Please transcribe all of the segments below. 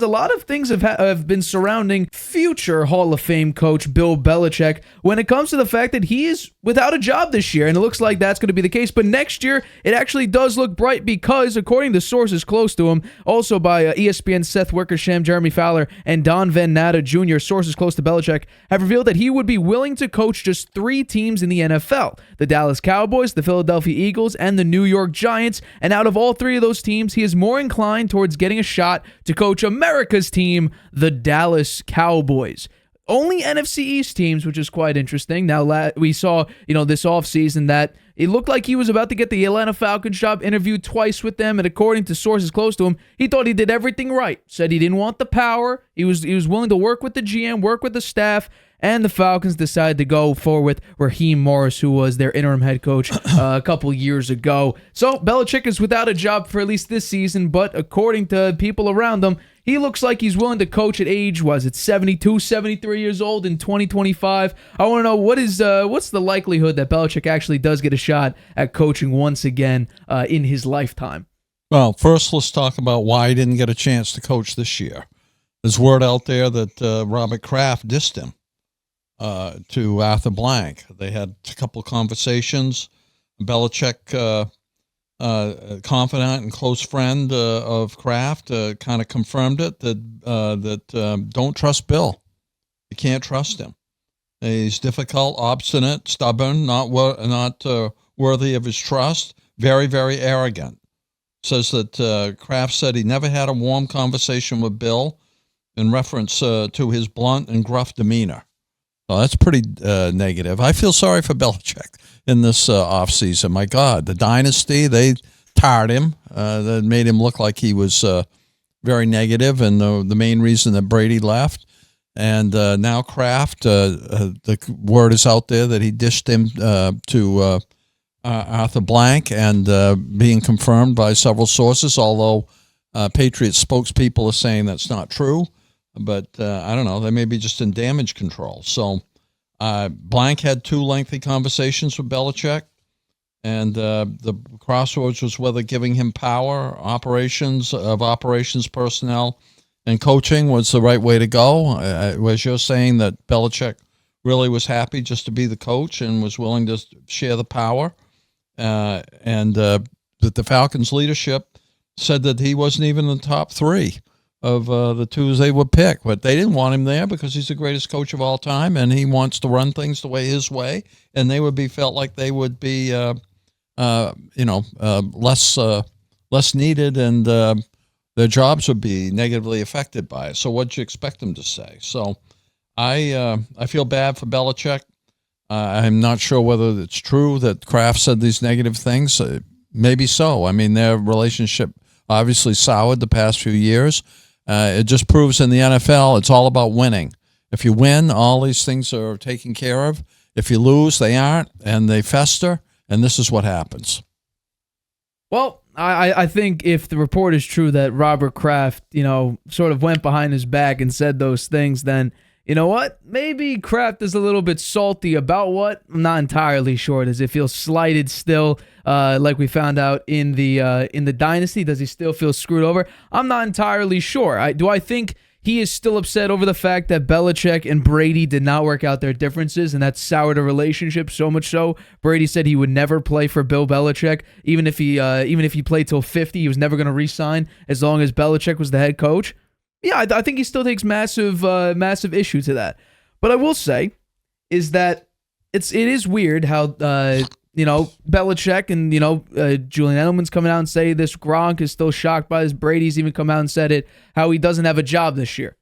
A lot of things have been surrounding future Hall of Fame coach Bill Belichick when it comes to the fact that he is without a job this year, and it looks like that's going to be the case. But next year, it actually does look bright because, according to sources close to him, also by ESPN's Seth Wickersham, Jeremy Fowler, and Don Van Natta Jr., sources close to Belichick, have revealed that he would be willing to coach just 3 teams in the NFL: the Dallas Cowboys, the Philadelphia Eagles, and the New York Giants. And out of all 3 of those teams, he is more inclined towards getting a shot to coach America's team, the Dallas Cowboys. Only NFC East teams, which is quite interesting. Now, we saw, this offseason that it looked like he was about to get the Atlanta Falcons job, interviewed twice with them, and according to sources close to him, he thought he did everything right. Said he didn't want the power. He was willing to work with the GM, work with the staff, and the Falcons decided to go forward with Raheem Morris, who was their interim head coach a couple years ago. So Belichick is without a job for at least this season, but according to people around him, he looks like he's willing to coach at age, 72, 73 years old in 2025. I want to know what's the likelihood that Belichick actually does get a shot at coaching once again in his lifetime? Well, first let's talk about why he didn't get a chance to coach this year. There's word out there that Robert Kraft dissed him to Arthur Blank. They had a couple of conversations. Belichick, confidant and close friend of Kraft, kind of confirmed it that don't trust Bill. You can't trust him. He's difficult, obstinate, stubborn, not worthy of his trust. Very, very arrogant. Says that Kraft said he never had a warm conversation with Bill in reference to his blunt and gruff demeanor. Well, that's pretty negative. I feel sorry for Belichick in this offseason. My God, the dynasty, they tarred him. That made him look like he was very negative, and the main reason that Brady left. And now Kraft, the word is out there that he dished him to Arthur Blank, and being confirmed by several sources, although Patriots spokespeople are saying that's not true. But I don't know. They may be just in damage control. So Blank had 2 lengthy conversations with Belichick, and the crossroads was whether giving him power, operations personnel, and coaching was the right way to go. Was you're saying that Belichick really was happy just to be the coach and was willing to share the power, and that the Falcons leadership said that he wasn't even in the top 3 of the 2 they would pick, but they didn't want him there because he's the greatest coach of all time, and he wants to run things the way his way, and they would be felt like they would be, less needed, and their jobs would be negatively affected by it. So what'd you expect them to say? So I feel bad for Belichick. I'm not sure whether it's true that Kraft said these negative things. Maybe so. I mean, their relationship obviously soured the past few years. It just proves in the NFL it's all about winning. If you win, all these things are taken care of. If you lose, they aren't, and they fester, and this is what happens. Well, I think if the report is true that Robert Kraft, sort of went behind his back and said those things, then you know what? Maybe Kraft is a little bit salty about what? I'm not entirely sure. Does it feel slighted still, like we found out in the dynasty? Does he still feel screwed over? I'm not entirely sure. Do I think he is still upset over the fact that Belichick and Brady did not work out their differences, and that soured a relationship so much so Brady said he would never play for Bill Belichick, even if he played till 50, he was never going to re-sign as long as Belichick was the head coach. Yeah, I think he still takes massive issue to that. But I will say is that it is weird how Belichick and Julian Edelman's coming out and say this. Gronk is still shocked by this. Brady's even come out and said it, how he doesn't have a job this year.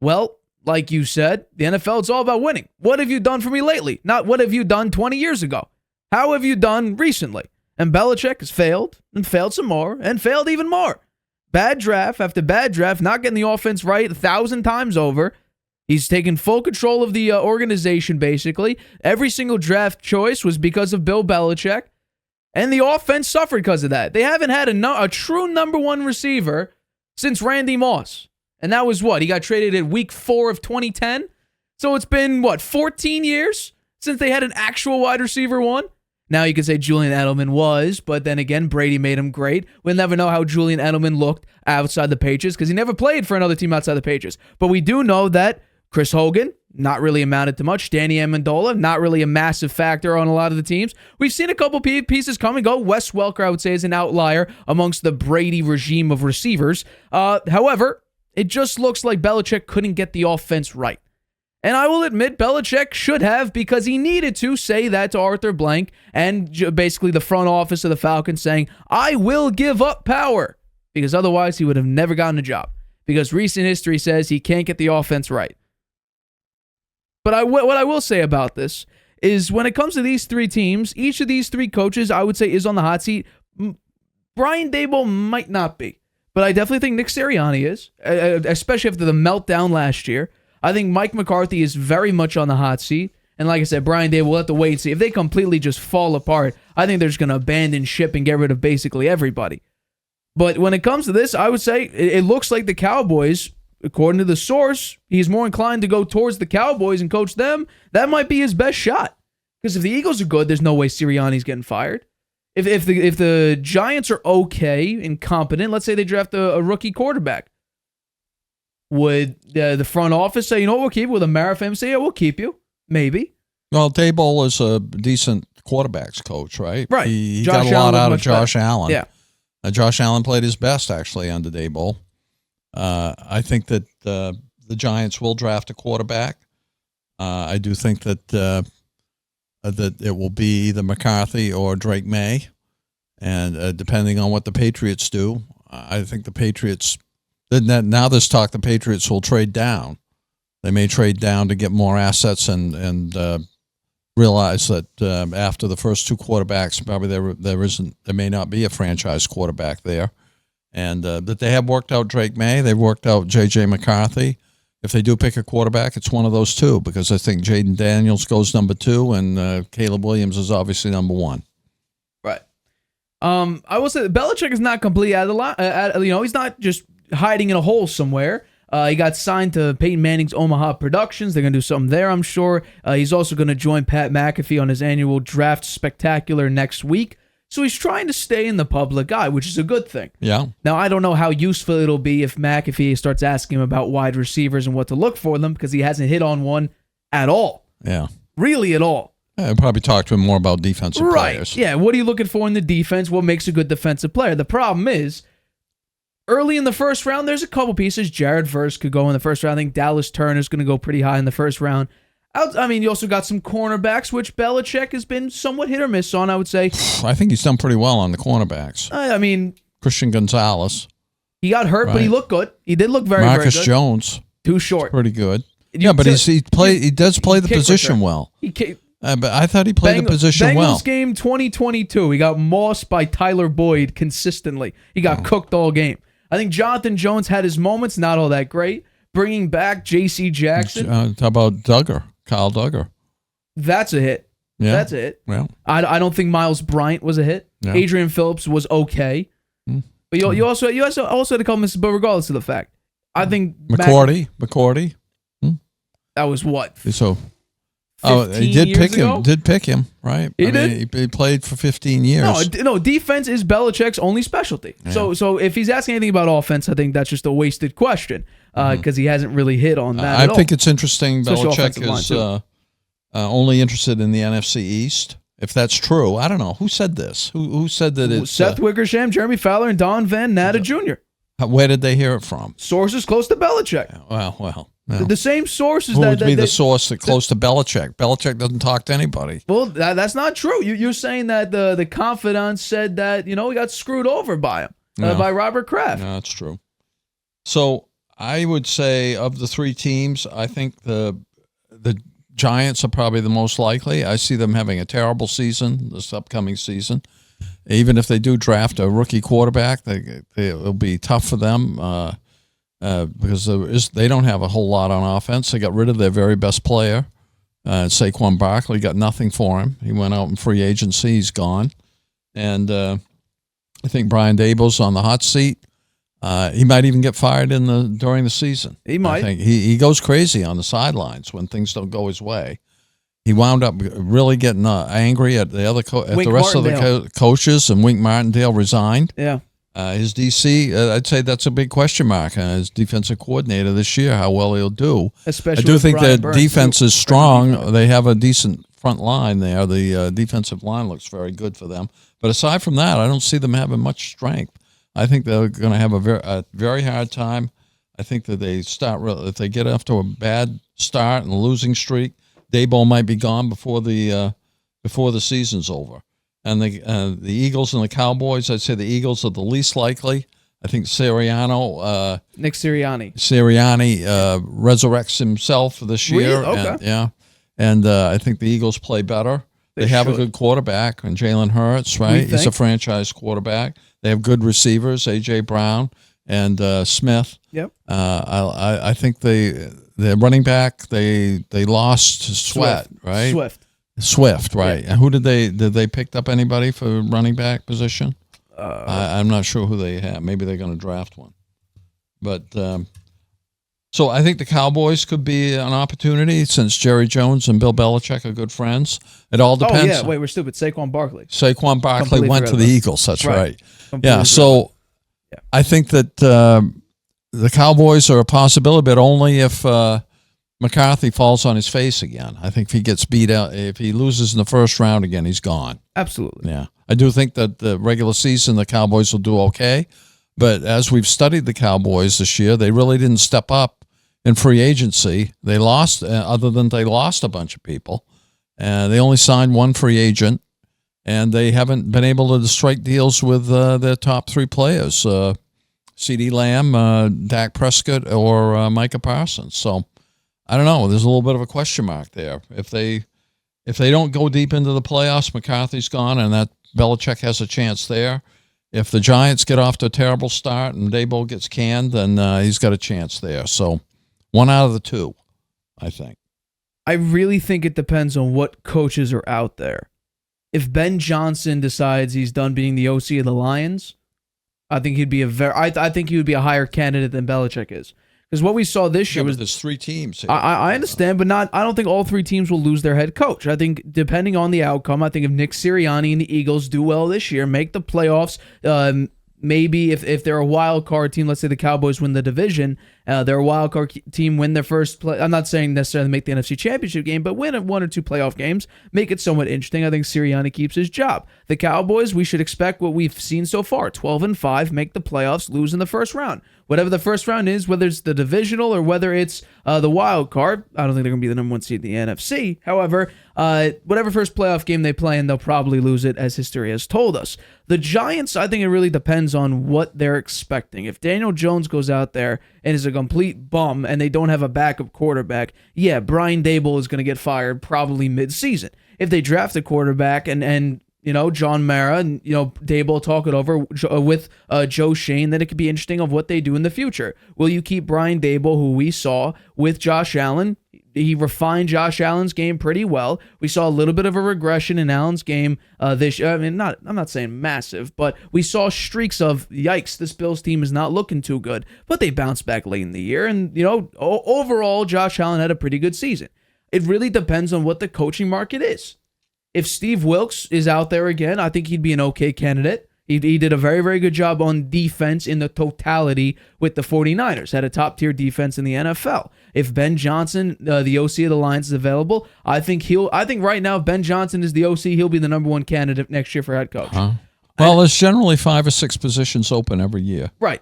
Well, like you said, the NFL, it's all about winning. What have you done for me lately? Not what have you done 20 years ago. How have you done recently? And Belichick has failed and failed some more and failed even more. Bad draft after bad draft, not getting the offense right 1,000 times over. He's taken full control of the organization, basically. Every single draft choice was because of Bill Belichick, and the offense suffered because of that. They haven't had a true number 1 receiver since Randy Moss, and that was what? He got traded at week 4 of 2010? So it's been, 14 years since they had an actual wide receiver 1? Now you could say Julian Edelman was, but then again, Brady made him great. We'll never know how Julian Edelman looked outside the Patriots because he never played for another team outside the Patriots. But we do know that Chris Hogan, not really amounted to much. Danny Amendola, not really a massive factor on a lot of the teams. We've seen a couple pieces come and go. Wes Welker, I would say, is an outlier amongst the Brady regime of receivers. However, it just looks like Belichick couldn't get the offense right. And I will admit Belichick should have, because he needed to say that to Arthur Blank and basically the front office of the Falcons saying, I will give up power, because otherwise he would have never gotten a job, because recent history says he can't get the offense right. But what I will say about this is when it comes to these three teams, each of these three coaches, I would say, is on the hot seat. Brian Daboll might not be, but I definitely think Nick Sirianni is, especially after the meltdown last year. I think Mike McCarthy is very much on the hot seat. And like I said, Brian Daboll, we'll have to wait and see. If they completely just fall apart, I think they're just going to abandon ship and get rid of basically everybody. But when it comes to this, I would say it looks like the Cowboys, according to the source, he's more inclined to go towards the Cowboys and coach them. That might be his best shot. Because if the Eagles are good, there's no way Sirianni's getting fired. If the Giants are okay and competent, let's say they draft a rookie quarterback, would the front office say, you know what, we'll keep you? Will the Mara family say, yeah, we'll keep you? Maybe. Well, Daboll is a decent quarterbacks coach, right? Right. He got a lot out of Josh Allen. Yeah. Josh Allen played his best, actually, under Daboll. I think that the Giants will draft a quarterback. I do think that that it will be either McCarthy or Drake May. And depending on what the Patriots do, I think the Patriots... Now there's talk the Patriots will trade down. They may trade down to get more assets and realize that after the first two quarterbacks, probably there may not be a franchise quarterback there, and that they have worked out Drake May, they've worked out J.J. McCarthy. If they do pick a quarterback, it's one of those two, because I think Jaden Daniels goes number 2 and Caleb Williams is obviously number 1. Right. I will say that Belichick is not completely out of the line. He's not just hiding in a hole somewhere. He got signed to Peyton Manning's Omaha Productions. They're going to do something there, I'm sure. He's also going to join Pat McAfee on his annual draft spectacular next week. So he's trying to stay in the public eye, which is a good thing. Yeah. Now, I don't know how useful it'll be if McAfee starts asking him about wide receivers and what to look for them, because he hasn't hit on one at all. Yeah. Really at all. I'll probably talk to him more about defensive players. Yeah, what are you looking for in the defense? What makes a good defensive player? The problem is, early in the first round, there's a couple pieces. Jared Verse could go in the first round. I think Dallas Turner's going to go pretty high in the first round. You also got some cornerbacks, which Belichick has been somewhat hit or miss on, I would say. I think he's done pretty well on the cornerbacks. Christian Gonzalez. He got hurt, but he looked good. He did look very, very good. Marcus Jones. Too short. Pretty good. But he does play the position well. But I thought he played the position well. Bengals game 2022. He got mossed by Tyler Boyd consistently. He got cooked all game. I think Jonathan Jones had his moments, not all that great. Bringing back J.C. Jackson. How about Kyle Duggar? That's a hit. Yeah. That's a hit. Well, I don't think Miles Bryant was a hit. Yeah. Adrian Phillips was okay. But you also had to call misses, but regardless of the fact, I think McCourty. That was what? So, he did pick him. Did pick him, right? He played for 15 years. No, defense is Belichick's only specialty. Yeah. So if he's asking anything about offense, I think that's just a wasted question because he hasn't really hit on that. I think it's interesting. Belichick is only interested in the NFC East. If that's true, I don't know who said this. Who said that? It's Seth Wickersham, Jeremy Fowler, and Don Van Natta Jr. Where did they hear it from? Sources close to Belichick. Well. The same sources who would be the source that close to Belichick? Belichick doesn't talk to anybody. Well, that's not true. You're saying that the confidant said that he got screwed over by him by Robert Kraft. No, that's true. So I would say of the three teams, I think the Giants are probably the most likely. I see them having a terrible season this upcoming season. Even if they do draft a rookie quarterback, it'll be tough for them. Because they don't have a whole lot on offense. They got rid of their very best player. Saquon Barkley got nothing for him. He went out in free agency. He's gone. And I think Brian Daboll's on the hot seat. He might even get fired during the season. He might. I think he goes crazy on the sidelines when things don't go his way. he wound up really getting angry at the other the rest of the coaches, and Wink Martindale resigned. Yeah. His DC, I'd say that's a big question mark. His defensive coordinator this year, how well he'll do. Especially, I do think their defense is strong. Defense. They have a decent front line there. The defensive line looks very good for them. But aside from that, I don't see them having much strength. I think they're going to have a very hard time. I think that if they get off to a bad start and a losing streak, Daboll might be gone before the season's over. And the Eagles and the Cowboys, I'd say the Eagles are the least likely. I think Nick Sirianni resurrects himself this year. Really? Okay. And I think the Eagles play better. They have a good quarterback, and Jalen Hurts, right? He's a franchise quarterback. They have good receivers, A.J. Brown and Smith. Yep. I think their running back, they lost Swift, right? Swift, right? Yeah. And who did they pick up anybody for running back position? I'm not sure who they have. Maybe they're going to draft one. But so I think the Cowboys could be an opportunity since Jerry Jones and Bill Belichick are good friends. It all depends. Oh, yeah. Wait, we're stupid. Saquon Barkley went to the Eagles. That's right. Completely so I think that the Cowboys are a possibility, but only if McCarthy falls on his face again. I think if he gets beat out, if he loses in the first round again, he's gone. Absolutely. Yeah. I do think that the regular season, the Cowboys will do okay. But as we've studied the Cowboys this year, they really didn't step up in free agency. They lost, other than they lost a bunch of people. They only signed one free agent, and they haven't been able to strike deals with their top three players, CeeDee Lamb, Dak Prescott, or Micah Parsons. So I don't know. There's a little bit of a question mark there. If they don't go deep into the playoffs, McCarthy's gone, and that Belichick has a chance there. If the Giants get off to a terrible start and Daboll gets canned, then he's got a chance there. So one out of the two, I think. I really think it depends on what coaches are out there. If Ben Johnson decides he's done being the OC of the Lions, I think he'd be I think he would be a higher candidate than Belichick is. Because what we saw this year was there's three teams. I understand, but I don't think all three teams will lose their head coach. I think depending on the outcome, I think if Nick Sirianni and the Eagles do well this year, make the playoffs, maybe if they're a wild card team, let's say the Cowboys win the division, they're a wild card team, win their first play. I'm not saying necessarily make the NFC Championship game, but win one or two playoff games, make it somewhat interesting. I think Sirianni keeps his job. The Cowboys, we should expect what we've seen so far: 12-5, make the playoffs, lose in the first round. Whatever the first round is, whether it's the divisional or whether it's the wild card, I don't think they're going to be the number one seed in the NFC. However, whatever first playoff game they play in, they'll probably lose it, as history has told us. The Giants, I think it really depends on what they're expecting. If Daniel Jones goes out there and is a complete bum and they don't have a backup quarterback, yeah, Brian Daboll is going to get fired probably mid-season. If they draft a quarterback and John Mara and, Daboll talk it over with Joe Shane, then it could be interesting of what they do in the future. Will you keep Brian Daboll, who we saw with Josh Allen? He refined Josh Allen's game pretty well. We saw a little bit of a regression in Allen's game this year. I mean, I'm not saying massive, but we saw streaks of, yikes, this Bills team is not looking too good. But they bounced back late in the year. And, overall, Josh Allen had a pretty good season. It really depends on what the coaching market is. If Steve Wilkes is out there again, I think he'd be an okay candidate. He did a very, very good job on defense in the totality with the 49ers. Had a top-tier defense in the NFL. If Ben Johnson, the OC of the Lions, is available, I think right now, if Ben Johnson is the OC, he'll be the number one candidate next year for head coach. Uh-huh. Well, there's generally 5 or 6 positions open every year. Right.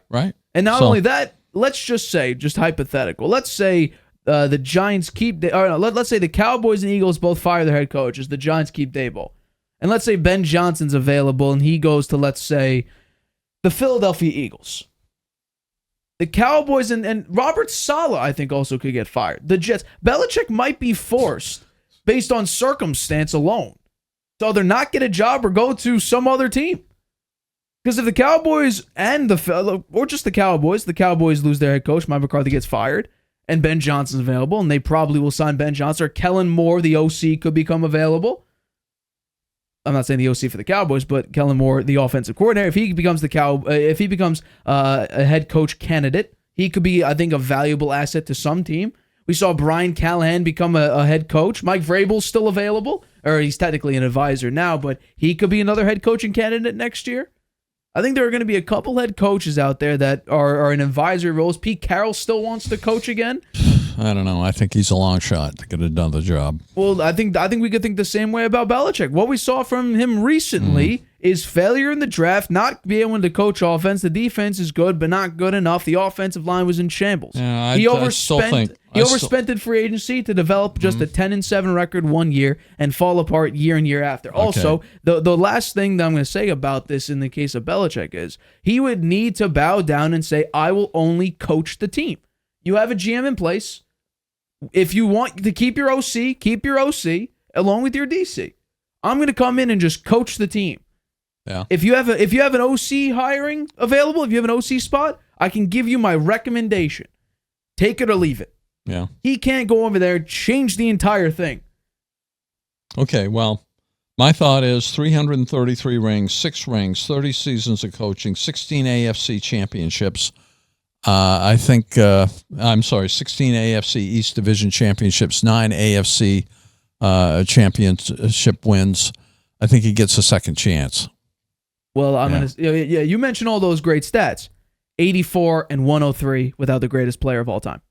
And not only that, let's just say, just hypothetical, let's say the Giants let's say the Cowboys and Eagles both fire their head coaches. The Giants keep Daboll. And let's say Ben Johnson's available and he goes to, let's say, the Philadelphia Eagles. The Cowboys and Robert Saleh, I think, also could get fired. The Jets. Belichick might be forced, based on circumstance alone, to either not get a job or go to some other team. Because if the Cowboys or just the Cowboys lose their head coach, Mike McCarthy gets fired, and Ben Johnson's available, and they probably will sign Ben Johnson, or Kellen Moore, the OC, could become available. I'm not saying the OC for the Cowboys, but Kellen Moore, the offensive coordinator, if he becomes a head coach candidate, he could be, I think, a valuable asset to some team. We saw Brian Callahan become a head coach. Mike Vrabel's still available, or he's technically an advisor now, but he could be another head coaching candidate next year. I think there are going to be a couple head coaches out there that are in advisory roles. Pete Carroll still wants to coach again. I don't know. I think he's a long shot to get another job. Well, I think we could think the same way about Belichick. What we saw from him recently is failure in the draft, not being able to coach offense. The defense is good, but not good enough. The offensive line was in shambles. Yeah, He overspent in free agency to develop just a 10-7 record one year and fall apart year in year after. Okay. Also, the last thing that I'm going to say about this in the case of Belichick is he would need to bow down and say, I will only coach the team. You have a GM in place. If you want to keep your OC along with your DC. I'm going to come in and just coach the team. Yeah. If you have an OC hiring available, if you have an OC spot, I can give you my recommendation. Take it or leave it. Yeah. He can't go over there, change the entire thing. Okay, well, my thought is 333 rings, 6 rings, 30 seasons of coaching, 16 AFC championships. 16 AFC East Division championships, 9 AFC championship wins. I think he gets a second chance. Well, you mentioned all those great stats. 84 and 103 without the greatest player of all time.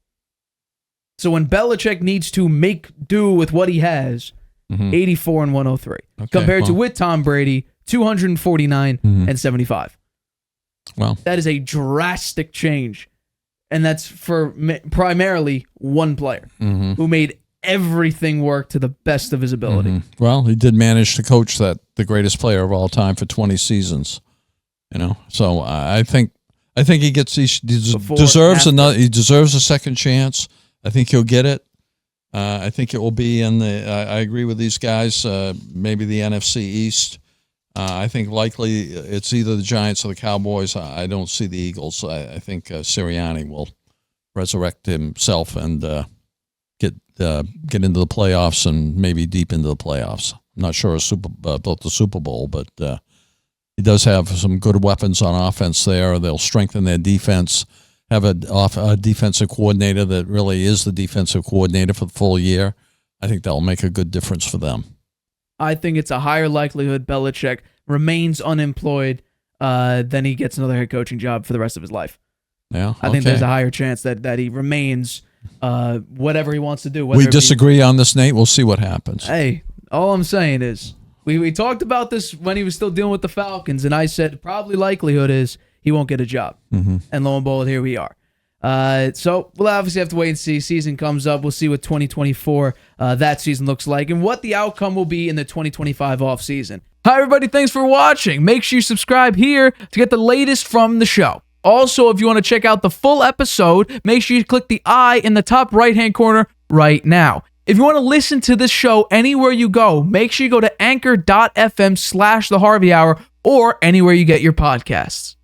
So when Belichick needs to make do with what he has, 84 and 103. Compared to with Tom Brady, 249 and 75. Well, that is a drastic change. And that's for primarily one player who made everything work to the best of his ability. Well, he did manage to coach the greatest player of all time for 20 seasons. So I think he deserves another. He deserves a second chance. I think he'll get it. I think it will be in the. I agree with these guys. Maybe the NFC East. I think likely it's either the Giants or the Cowboys. I don't see the Eagles. I think Sirianni will resurrect himself and get into the playoffs and maybe deep into the playoffs. I'm not sure about the Super Bowl, but he does have some good weapons on offense there. They'll strengthen their defense. Have a defensive coordinator that really is the defensive coordinator for the full year. I think that'll make a good difference for them. I think it's a higher likelihood Belichick remains unemployed than he gets another head coaching job for the rest of his life. Yeah, I think there's a higher chance that he remains whatever he wants to do. We disagree on this, Nate. We'll see what happens. Hey, all I'm saying is we talked about this when he was still dealing with the Falcons, and I said probably likelihood is he won't get a job. And lo and behold, here we are. So we'll obviously have to wait and see. Season comes up. We'll see what 2024 that season looks like and what the outcome will be in the 2025 offseason. Hi, everybody. Thanks for watching. Make sure you subscribe here to get the latest from the show. Also, if you want to check out the full episode, make sure you click the I in the top right-hand corner right now. If you want to listen to this show anywhere you go, make sure you go to anchor.fm/The Harvey Hour or anywhere you get your podcasts.